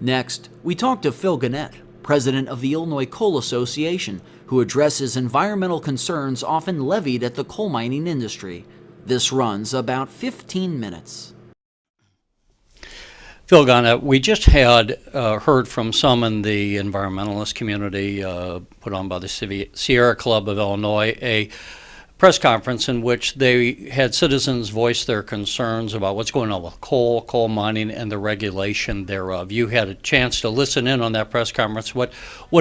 Next, we talk to Phil Gonet, president of the Illinois Coal Association, who addresses environmental concerns often levied at the coal mining industry. This runs about 15 minutes. Phil Gonet, we just had heard from some in the environmentalist community put on by the Sierra Club of Illinois, a press conference in which they had citizens voice their concerns about what's going on with coal mining, and the regulation thereof. You had a chance to listen in on that press conference. What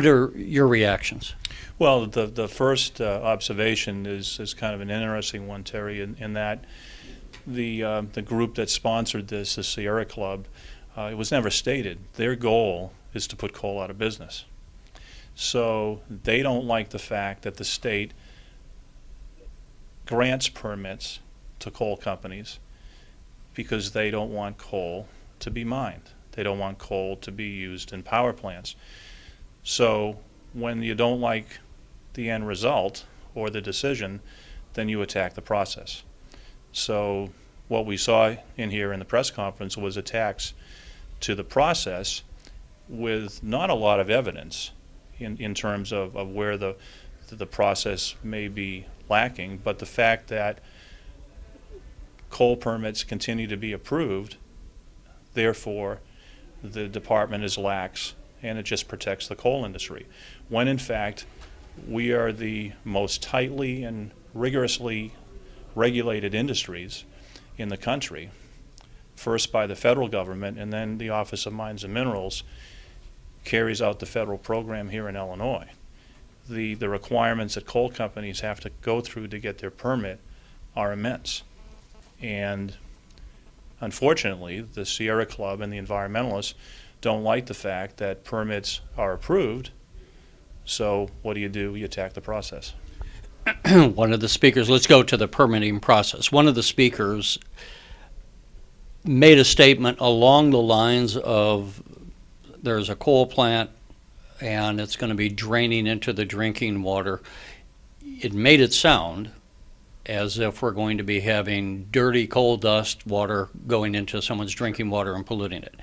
are your reactions? Well, the first observation is kind of an interesting one, Terry, in that the group that sponsored this, the Sierra Club, it was never stated. Their goal is to put coal out of business. So they don't like the fact that the state grants permits to coal companies because they don't want coal to be mined. They don't want coal to be used in power plants. So when you don't like the end result or the decision, then you attack the process. So what we saw in here in the press conference was attacks to the process with not a lot of evidence in terms of where the process may be lacking, but the fact that coal permits continue to be approved, therefore the department is lax and it just protects the coal industry, when in fact we are the most tightly and rigorously regulated industries in the country, first by the federal government, and then the Office of Mines and Minerals carries out the federal program here in Illinois. The requirements that coal companies have to go through to get their permit are immense. And unfortunately, the Sierra Club and the environmentalists don't like the fact that permits are approved. So what do? You attack the process. One of the speakers, let's go to the permitting process. One of the speakers made a statement along the lines of there's a coal plant and it's going to be draining into the drinking water. It made it sound as if we're going to be having dirty coal dust water going into someone's drinking water and polluting it.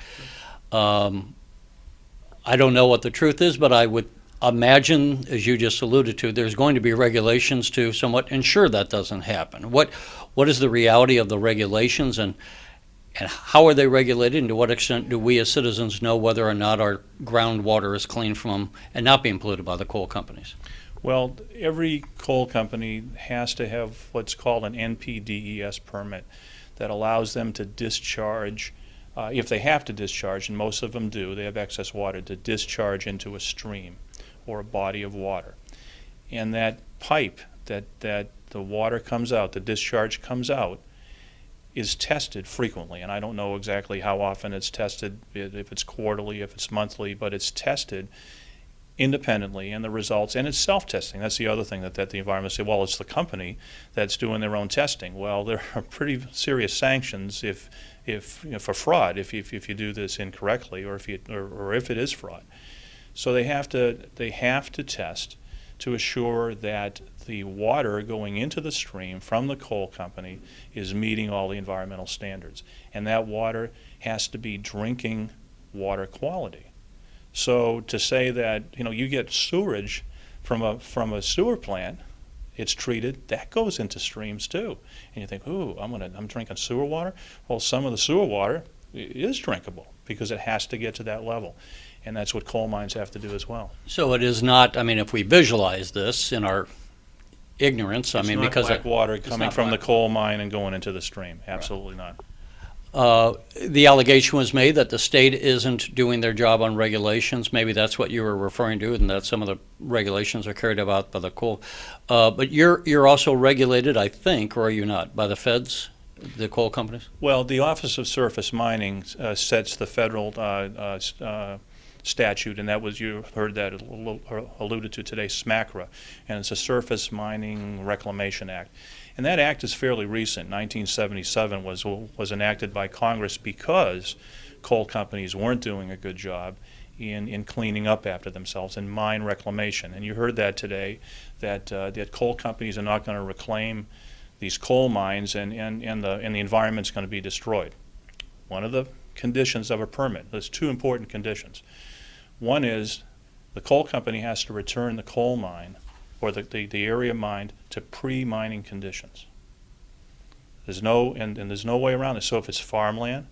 I don't know what the truth is, but I would imagine, as you just alluded to, there's going to be regulations to somewhat ensure that doesn't happen. What is the reality of the regulations, and how are they regulated, and to what extent do we as citizens know whether or not our groundwater is clean from and not being polluted by the coal companies? Well, every coal company has to have what's called an NPDES permit that allows them to discharge, if they have to discharge, and most of them do, they have excess water, to discharge into a stream or a body of water. And that pipe that the water comes out, the discharge comes out, is tested frequently, and I don't know exactly how often it's tested, if it's quarterly, if it's monthly, but it's tested independently, and the results, and it's self-testing. That's the other thing that the environment say, well, it's the company that's doing their own testing. Well, there are pretty serious sanctions if for fraud, if you do this incorrectly, or if it is fraud. So they have to test to assure that the water going into the stream from the coal company is meeting all the environmental standards. And that water has to be drinking water quality. So to say that you get sewerage from a sewer plant, it's treated, that goes into streams too. And you think, ooh, I'm drinking sewer water? Well, some of the sewer water is drinkable because it has to get to that level. And that's what coal mines have to do as well. So it is not, if we visualize this in our ignorance, it's not because black water coming from the coal mine and going into the stream. Absolutely not. The allegation was made that the state isn't doing their job on regulations. Maybe that's what you were referring to, and that some of the regulations are carried out by the coal. But you're also regulated, I think, or are you not, by the feds, the coal companies? Well, the Office of Surface Mining sets the federal statute, and that was, you heard that alluded to today, SMACRA, and it's a Surface Mining Reclamation Act. And that act is fairly recent. 1977 was enacted by Congress because coal companies weren't doing a good job in cleaning up after themselves in mine reclamation. And you heard that today, that coal companies are not going to reclaim these coal mines, and the environment's going to be destroyed. One of the conditions of a permit. There's two important conditions. One is the coal company has to return the coal mine or the area mined to pre-mining conditions. There's no way around it. So if it's farmland,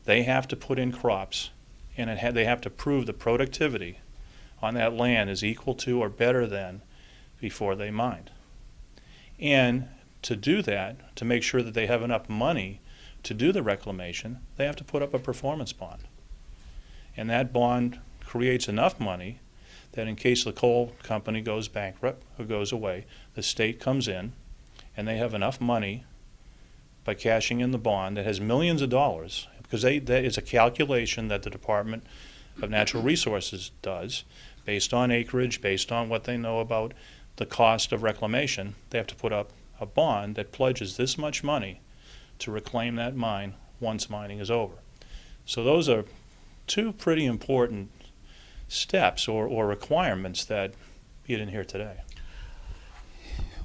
they have to put in crops, and they have to prove the productivity on that land is equal to or better than before they mined. And to do that, to make sure that they have enough money to do the reclamation, they have to put up a performance bond. And that bond creates enough money that in case the coal company goes bankrupt or goes away, the state comes in and they have enough money by cashing in the bond that has millions of dollars, because that is a calculation that the Department of Natural Resources does based on acreage, based on what they know about the cost of reclamation. They have to put up a bond that pledges this much money to reclaim that mine once mining is over. So those are two pretty important steps or requirements that you didn't hear today.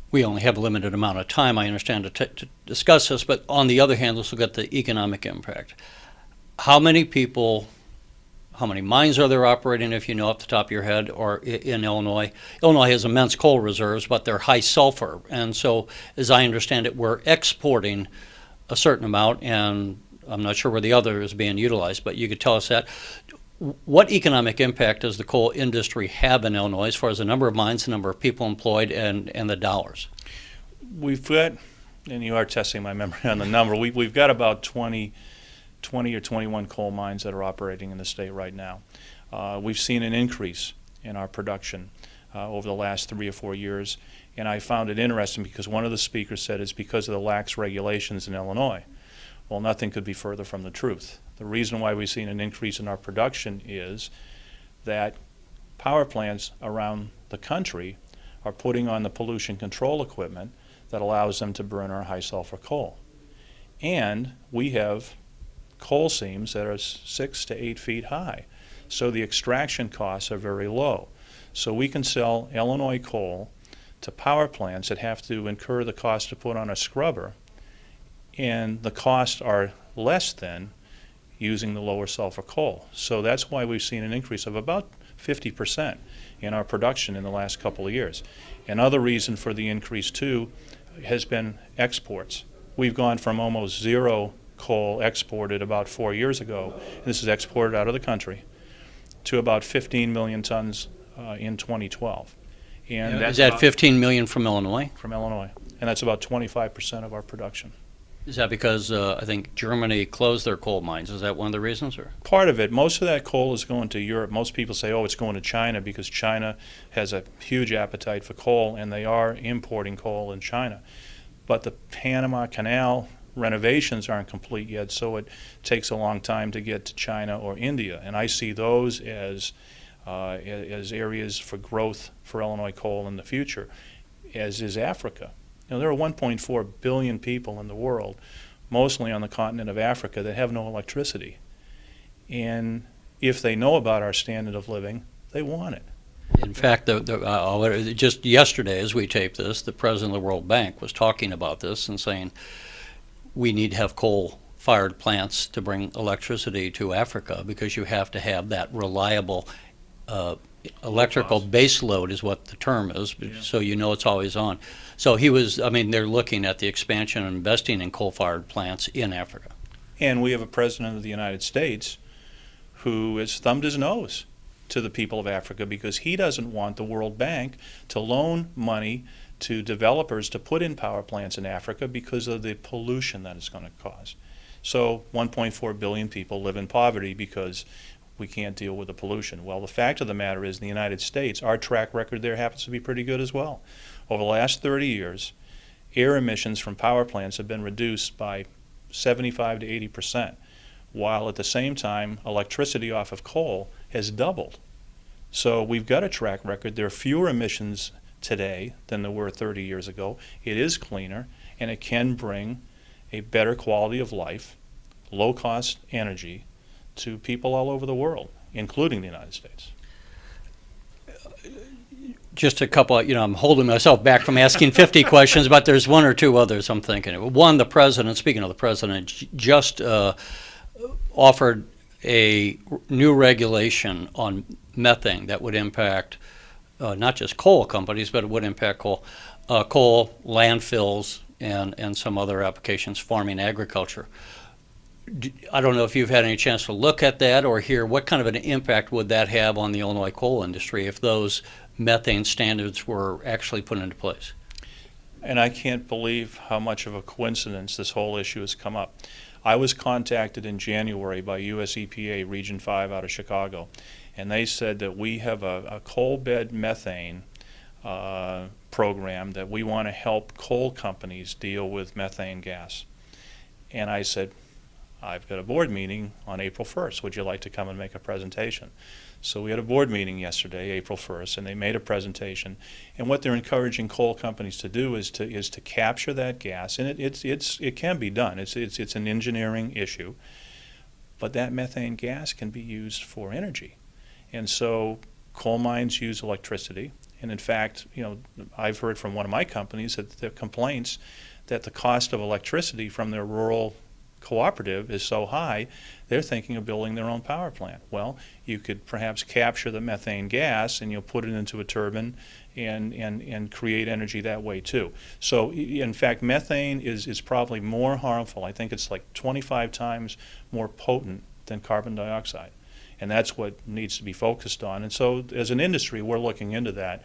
We only have a limited amount of time, I understand, to discuss this, but on the other hand, let's look at the economic impact. How many people, how many mines are there operating, if you know off the top of your head, or in Illinois? Illinois has immense coal reserves, but they're high sulfur, and so as I understand it, we're exporting a certain amount, and I'm not sure where the other is being utilized, but you could tell us that. What economic impact does the coal industry have in Illinois as far as the number of mines, the number of people employed, and the dollars? We've got, and you are testing my memory on the number, we've got about 20 or 21 coal mines that are operating in the state right now. We've seen an increase in our production over the last 3 or 4 years, and I found it interesting because one of the speakers said it's because of the lax regulations in Illinois. Well, nothing could be further from the truth. The reason why we've seen an increase in our production is that power plants around the country are putting on the pollution control equipment that allows them to burn our high sulfur coal. And we have coal seams that are 6 to 8 feet high, so the extraction costs are very low. So we can sell Illinois coal to power plants that have to incur the cost to put on a scrubber, and the costs are less than using the lower sulfur coal. So that's why we've seen an increase of about 50% in our production in the last couple of years. Another reason for the increase too has been exports. We've gone from almost zero coal exported about 4 years ago, and this is exported out of the country, to about 15 million tons in 2012. And Is that 15 million from Illinois? From Illinois, and that's about 25% of our production. Is that because I think Germany closed their coal mines? Is that one of the reasons? Or? Part of it. Most of that coal is going to Europe. Most people say, oh, it's going to China because China has a huge appetite for coal, and they are importing coal in China. But the Panama Canal renovations aren't complete yet, so it takes a long time to get to China or India. And I see those as areas for growth for Illinois coal in the future, as is Africa. You know, there are 1.4 billion people in the world, mostly on the continent of Africa, that have no electricity. And if they know about our standard of living, they want it. In fact, just yesterday as we taped this, the president of the World Bank was talking about this and saying we need to have coal-fired plants to bring electricity to Africa because you have to have that reliable electrical base load is what the term is, so you know it's always on. So they're looking at the expansion and investing in coal-fired plants in Africa. And we have a president of the United States who has thumbed his nose to the people of Africa because he doesn't want the World Bank to loan money to developers to put in power plants in Africa because of the pollution that it's going to cause. So 1.4 billion people live in poverty because we can't deal with the pollution. Well, the fact of the matter is in the United States, our track record there happens to be pretty good as well. Over the last 30 years, air emissions from power plants have been reduced by 75 to 80%, while at the same time, electricity off of coal has doubled. So we've got a track record. There are fewer emissions today than there were 30 years ago. It is cleaner, and it can bring a better quality of life, low-cost energy to people all over the world, including the United States. Just a couple, I'm holding myself back from asking 50 questions, but there's one or two others I'm thinking of. One, the president, speaking of the president, just offered a new regulation on methane that would impact not just coal companies, but it would impact coal, landfills, and some other applications, farming, agriculture. I don't know if you've had any chance to look at that or hear what kind of an impact would that have on the Illinois coal industry if those methane standards were actually put into place. And I can't believe how much of a coincidence this whole issue has come up. I was contacted in January by US EPA Region 5 out of Chicago, and they said that we have a coal bed methane program that we want to help coal companies deal with methane gas. And I said, I've got a board meeting on April 1st. Would you like to come and make a presentation? So we had a board meeting yesterday, April 1st, and they made a presentation. And what they're encouraging coal companies to do is to capture that gas, and it can be done. It's an engineering issue, but that methane gas can be used for energy. And so coal mines use electricity, and in fact, I've heard from one of my companies that the complaints that the cost of electricity from their rural cooperative is so high, they're thinking of building their own power plant. Well, you could perhaps capture the methane gas and you'll put it into a turbine and create energy that way too. So in fact, methane is probably more harmful. I think it's like 25 times more potent than carbon dioxide. And that's what needs to be focused on. And so as an industry, we're looking into that.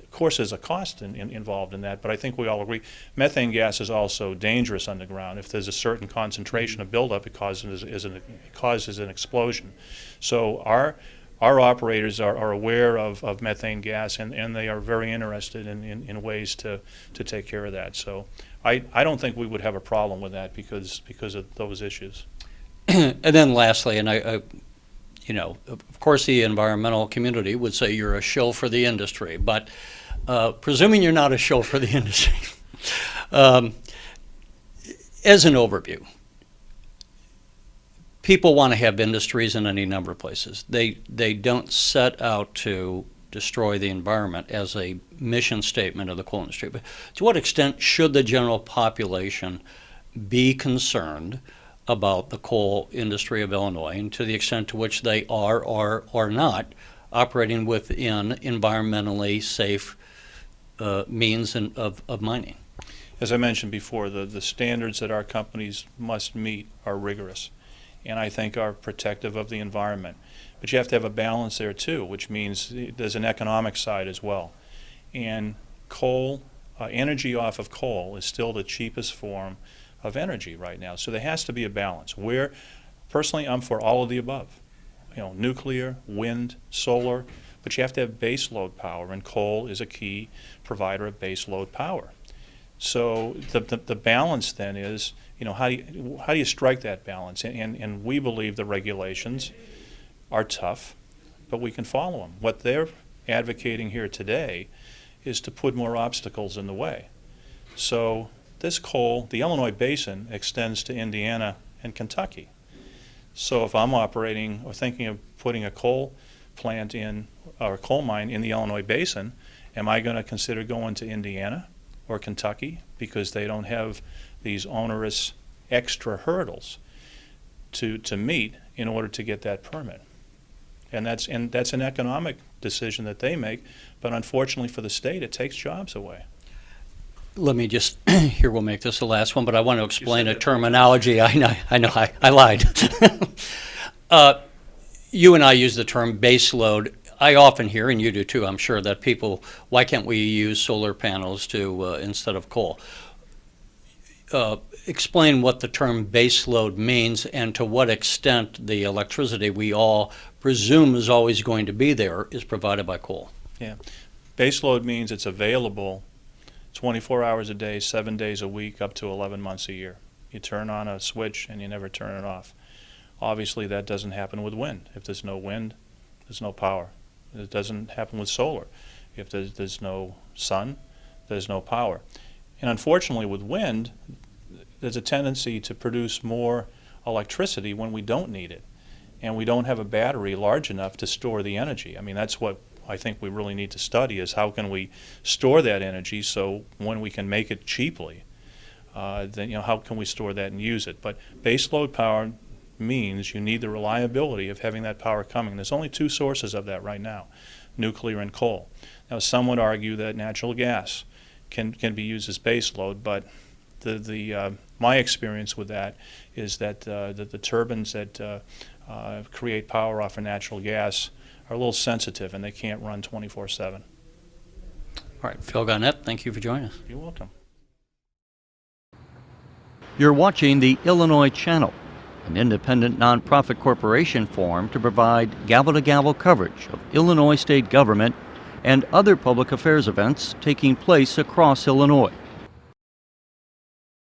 Of course, there's a cost involved in that, but I think we all agree methane gas is also dangerous underground. If there's a certain concentration of buildup, it causes an explosion. So our operators are aware of methane gas, and they are very interested in ways to take care of that. So I don't think we would have a problem with that because of those issues. And then lastly, and of course the environmental community would say you're a shill for the industry, but presuming you're not a shill for the industry, as an overview, people want to have industries in any number of places. They don't set out to destroy the environment as a mission statement of the coal industry. But to what extent should the general population be concerned about the coal industry of Illinois, and to the extent to which they are or are not operating within environmentally safe means of mining? As I mentioned before, the standards that our companies must meet are rigorous, and I think are protective of the environment. But you have to have a balance there too, which means there's an economic side as well. And coal, energy off of coal is still the cheapest form of energy right now. So there has to be a balance. Personally, I'm for all of the above. Nuclear, wind, solar, but you have to have base load power, and coal is a key provider of base load power. So the balance then is, how do you strike that balance? And we believe the regulations are tough, but we can follow them. What they're advocating here today is to put more obstacles in the way. So this coal, the Illinois basin, extends to Indiana and Kentucky. So if I'm operating or thinking of putting a coal plant in, or a coal mine in the Illinois basin, am I going to consider going to Indiana or Kentucky because they don't have these onerous extra hurdles to meet in order to get that permit? And that's an economic decision that they make, but unfortunately for the state, it takes jobs away. Let me just, here we'll make this the last one, but I want to explain a terminology. I know, I lied. You and I use the term base load. I often hear, and you do too, I'm sure, that people, why can't we use solar panels instead of coal? Explain what the term base load means and to what extent the electricity we all presume is always going to be there is provided by coal. Yeah. Base load means it's available 24 hours a day, 7 days a week, up to 11 months a year. You turn on a switch and you never turn it off. Obviously, that doesn't happen with wind. If there's no wind, there's no power. It doesn't happen with solar. If there's no sun, there's no power. And unfortunately, with wind, there's a tendency to produce more electricity when we don't need it. And we don't have a battery large enough to store the energy. I mean, that's what I think we really need to study, is how can we store that energy so when we can make it cheaply, then how can we store that and use it? But base load power means you need the reliability of having that power coming. There's only two sources of that right now, nuclear and coal. Now, some would argue that natural gas can be used as base load, but my experience with that is that the turbines that create power off of natural gas are a little sensitive and they can't run 24/7. All right, Phil Gonet, thank you for joining us. You're welcome. You're watching the Illinois Channel, an independent nonprofit corporation formed to provide gavel-to-gavel coverage of Illinois state government and other public affairs events taking place across Illinois.